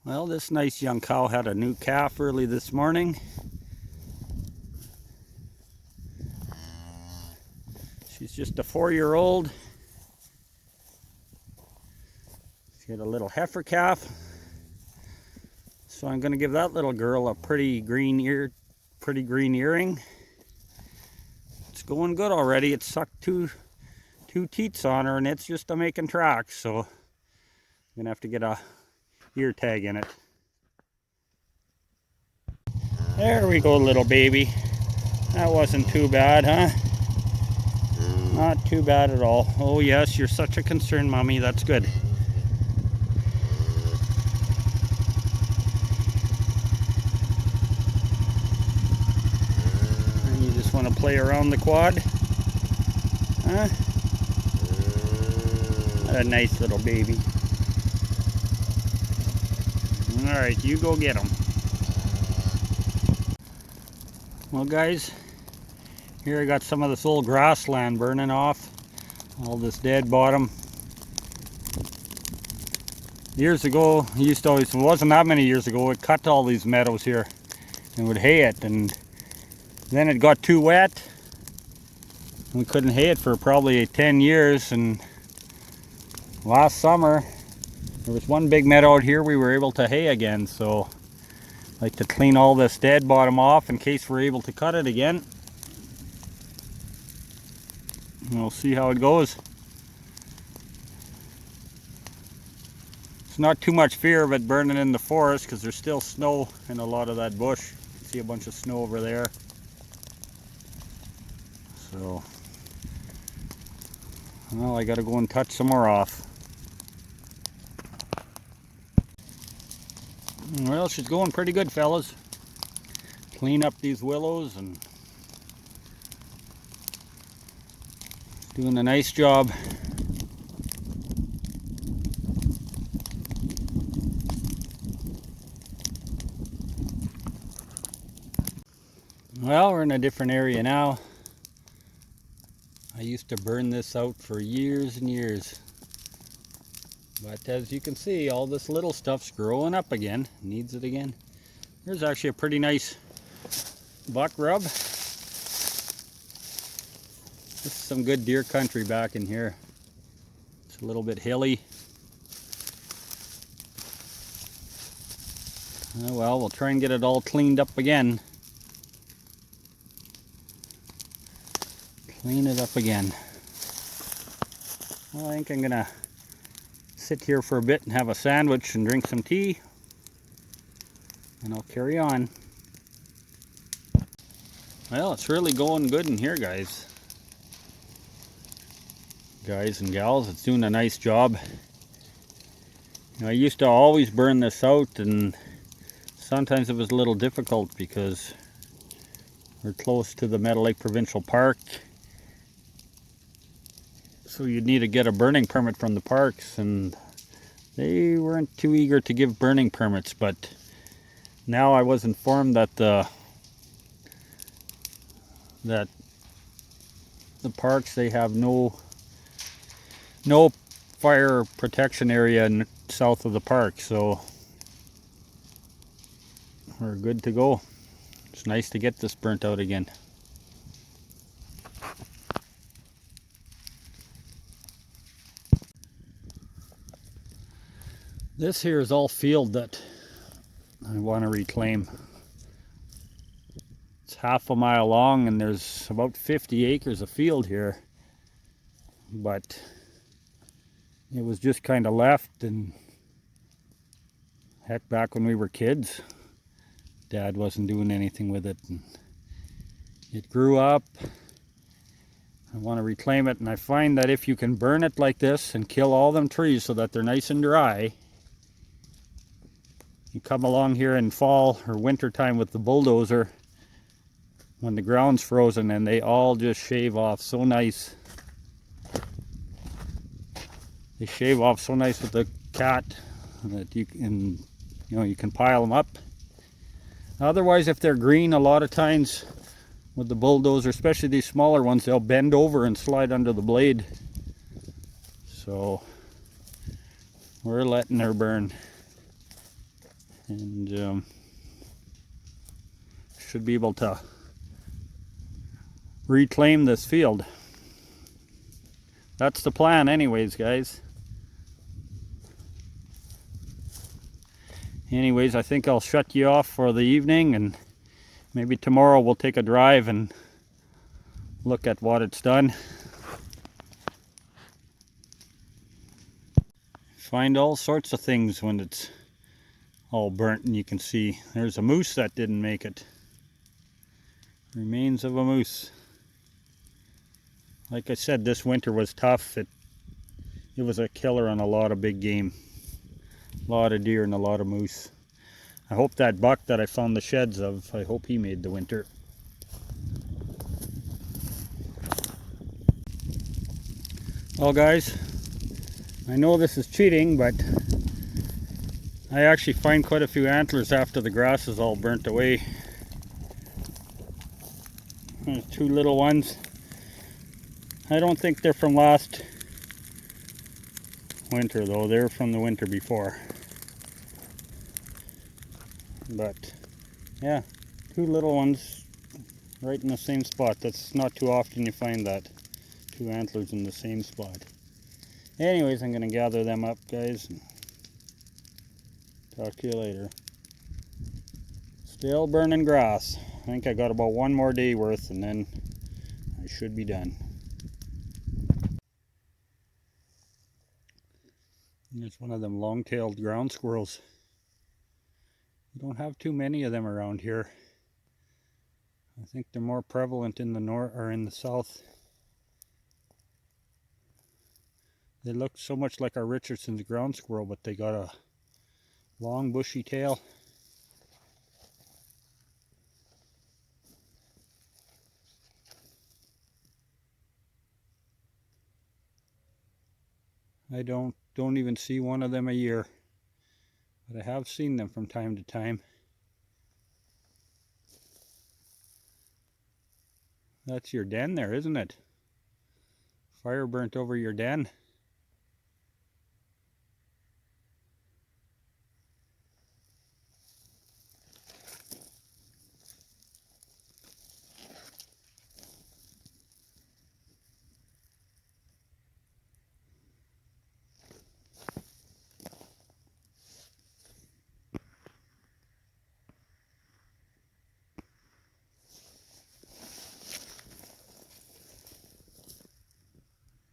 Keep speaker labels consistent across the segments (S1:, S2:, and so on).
S1: Well, this nice young cow had a new calf early this morning. She's just a 4-year-old. She had a little heifer calf. So I'm going to give that little girl a pretty green earring. It's going good already. It sucked two teats on her, and it's just a making tracks. So I'm going to have to get a ear tag in it. There we go, little baby. That wasn't too bad, huh? Not too bad at all. Oh yes, you're such a concern, Mommy. That's good. And you just want to play around the quad? Huh? What a nice little baby. Alright, you go get him. Well guys, here I got some of this old grassland burning off. All this dead bottom. Years ago, it wasn't that many years ago, it cut all these meadows here and would hay it, and then it got too wet. We couldn't hay it for probably 10 years, and last summer there was one big meadow out here we were able to hay again, so I like to clean all this dead bottom off in case we're able to cut it again. And we'll see how it goes. It's not too much fear of it burning in the forest because there's still snow in a lot of that bush. You can see a bunch of snow over there. So, well, I gotta go and touch some more off. Well, she's going pretty good, fellas. Clean up these willows and doing a nice job. Well, we're in a different area now. I used to burn this out for years and years. But as you can see, all this little stuff's growing up again. Needs it again. Here's actually a pretty nice buck rub. This is some good deer country back in here. It's a little bit hilly. Oh well, we'll try and get it all cleaned up again. Clean it up again. Well, I think I'm gonna sit here for a bit and have a sandwich and drink some tea, and I'll carry on. Well, it's really going good in here, guys and gals. It's doing a nice job. You know, I used to always burn this out, and sometimes it was a little difficult because we're close to the Meadow Lake Provincial Park, so you'd need to get a burning permit from the parks, and they weren't too eager to give burning permits. But now I was informed that the parks, they have no fire protection area south of the park, so we're good to go. It's nice to get this burnt out again. This here is all field that I want to reclaim. It's half a mile long, and there's about 50 acres of field here, but it was just kind of left, and heck, back when we were kids, Dad wasn't doing anything with it, and it grew up. I want to reclaim it, and I find that if you can burn it like this and kill all them trees so that they're nice and dry, you come along here in fall or winter time with the bulldozer when the ground's frozen, and they all just shave off so nice. They shave off so nice with the cat that you can pile them up. Otherwise, if they're green, a lot of times with the bulldozer, especially these smaller ones, they'll bend over and slide under the blade. So we're letting her burn. and should be able to reclaim this field. That's the plan anyways, guys. Anyways, I think I'll shut you off for the evening, and maybe tomorrow we'll take a drive and look at what it's done. Find all sorts of things when it's all burnt, and you can see there's a moose that didn't make it. Remains of a moose. Like I said, this winter was tough. It was a killer on a lot of big game. A lot of deer and a lot of moose. I hope that buck that I found the sheds of, I hope he made the winter. Well guys, I know this is cheating, but I actually find quite a few antlers after the grass is all burnt away. There's two little ones. I don't think they're from last winter though, they're from the winter before. But yeah, two little ones right in the same spot. That's not too often you find that. Two antlers in the same spot. Anyways, I'm going to gather them up, guys. And talk to you later. Still burning grass. I think I got about one more day worth and then I should be done. There's one of them long-tailed ground squirrels. We don't have too many of them around here. I think they're more prevalent in the north or in the south. They look so much like our Richardson's ground squirrel, but they got a long bushy tail. I don't even see one of them a year, but I have seen them from time to time. That's your den there, isn't it? Fire burnt over your den.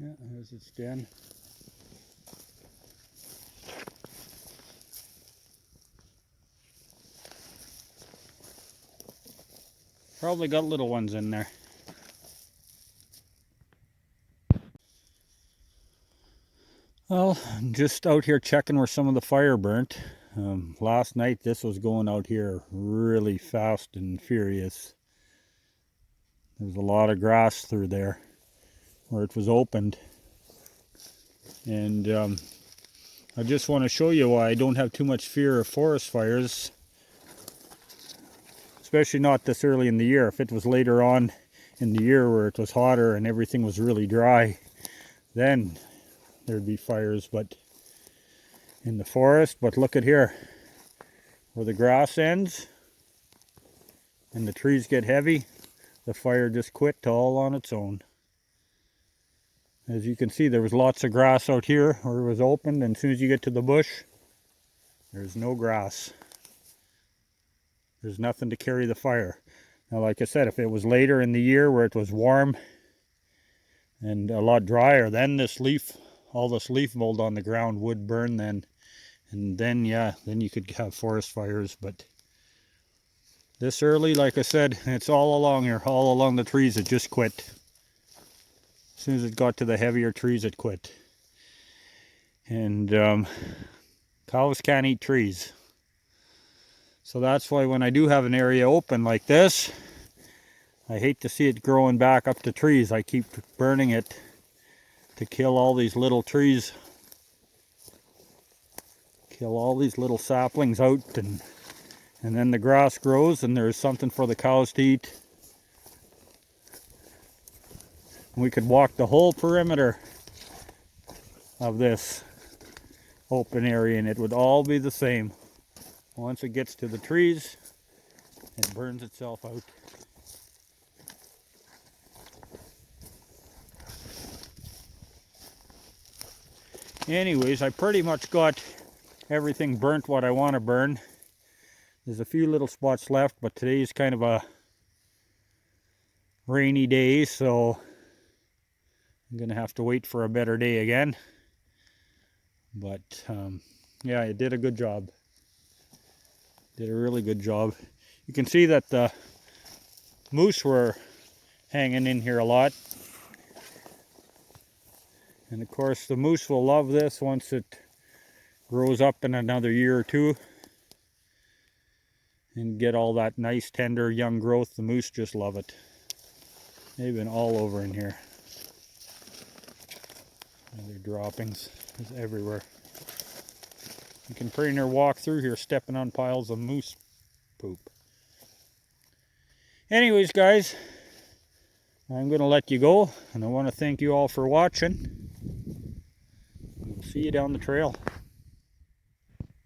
S1: Yeah, there's its den. Probably got little ones in there. Well, I'm just out here checking where some of the fire burnt. Last night this was going out here really fast and furious. There's a lot of grass through there where it was opened, and I just want to show you why I don't have too much fear of forest fires, especially not this early in the year. If it was later on in the year where it was hotter and everything was really dry, then there'd be fires, but in the forest. But look at here, where the grass ends and the trees get heavy, the fire just quit all on its own. As you can see, there was lots of grass out here where it was opened, and as soon as you get to the bush, there's no grass. There's nothing to carry the fire. Now, like I said, if it was later in the year where it was warm and a lot drier, then all this leaf mold on the ground would burn then. And then, yeah, then you could have forest fires. But this early, like I said, it's all along here, all along the trees, it just quit. As soon as it got to the heavier trees, it quit. And cows can't eat trees. So that's why when I do have an area open like this, I hate to see it growing back up to trees. I keep burning it to kill all these little trees. Kill all these little saplings out, and then the grass grows and there's something for the cows to eat. We could walk the whole perimeter of this open area and it would all be the same. Once it gets to the trees, it burns itself out. Anyways, I pretty much got everything burnt what I want to burn. There's a few little spots left, but today's kind of a rainy day, so I'm gonna have to wait for a better day again. But yeah, it did a good job. Did a really good job. You can see that the moose were hanging in here a lot. And of course the moose will love this once it grows up in another year or two and get all that nice tender young growth. The moose just love it. They've been all over in here. And their droppings is everywhere. You can pretty near walk through here stepping on piles of moose poop. Anyways, guys, I'm going to let you go, and I want to thank you all for watching. We'll see you down the trail.